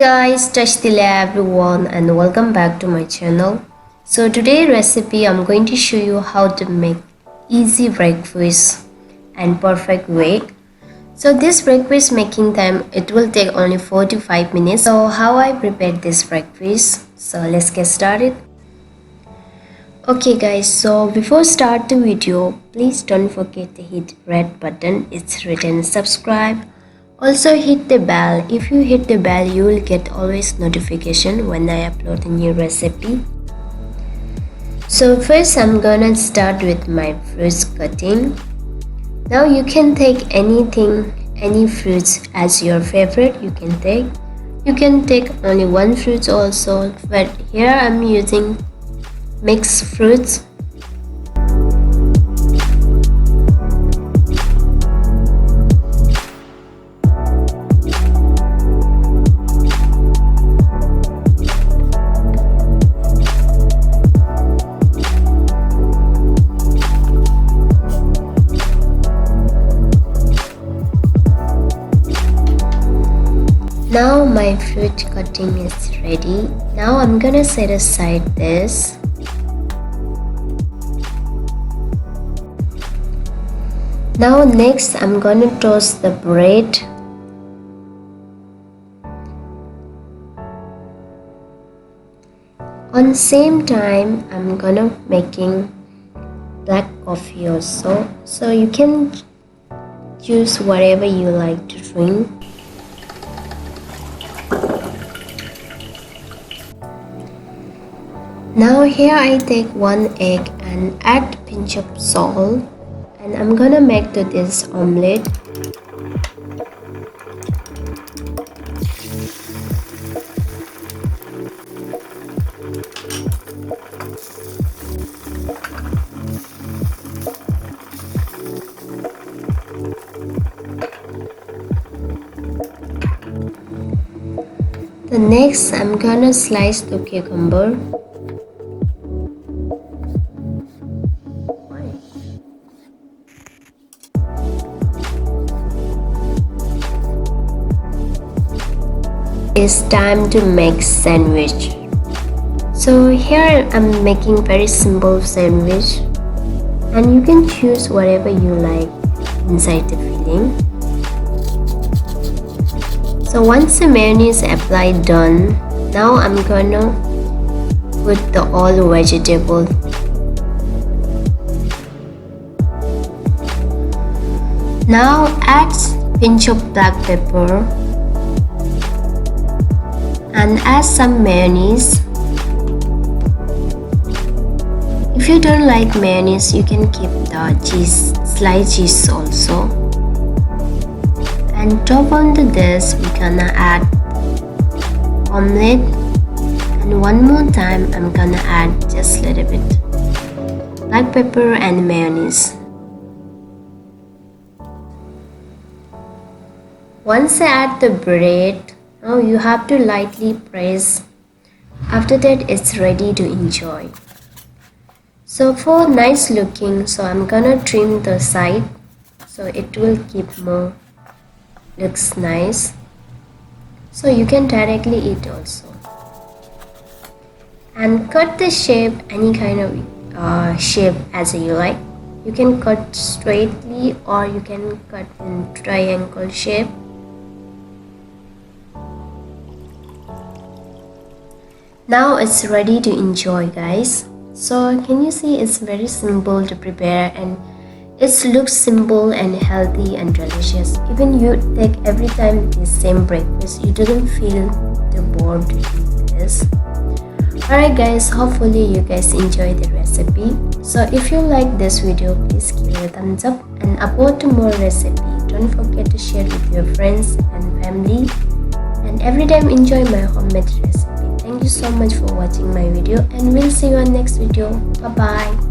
Guys, Tashdila everyone and welcome back to my channel. So today recipe I'm going to show you how to make easy breakfast and perfect way. So this breakfast making time it will take only 4 to 5 minutes. So how I prepared this breakfast. So let's get started. Okay guys, so before start the video, please don't forget to hit red button. It's written subscribe. Also hit the bell. If you hit the bell, you will get always notification when I upload a new recipe. So first I'm gonna start with my fruits cutting. Now you can take anything, any fruits as your favorite you can take. You can take only one fruit also, but here I'm using mixed fruits. Now my fruit cutting is ready. Now I'm gonna set aside this. Now next I'm gonna toast the bread. On same time I'm gonna making black coffee also. So you can choose whatever you like to drink. Now here I take one egg and add pinch of salt, and I'm gonna make to this omelette. The next I'm gonna slice the cucumber. It's time to make sandwich. So here I'm making very simple sandwich, and you can choose whatever you like inside the filling. So once the mayonnaise applied done, now I'm gonna put the all vegetable. Now add pinch of black pepper and add some mayonnaise. If you don't like mayonnaise, you can keep the cheese, sliced cheese also. And top onto this, we're gonna add omelette. And one more time, I'm gonna add just a little bit black pepper and mayonnaise. Once I add the bread, now you have to lightly press. After that it's ready to enjoy. So for nice looking, so I'm gonna trim the side so it will keep more looks nice. So you can directly eat also. And cut the shape any kind of shape as you like. You can cut straightly or you can cut in triangle shape. Now it's ready to enjoy, guys. So can you see it's very simple to prepare, and it looks simple and healthy and delicious. Even you take every time the same breakfast, you don't feel too bored to eat this. Alright guys, hopefully you guys enjoy the recipe. So if you like this video, please give it a thumbs up and upload to more recipe. Don't forget to share with your friends and family, and every time enjoy my homemade recipe. Thank you so much for watching my video, and we'll see you on next video. Bye bye.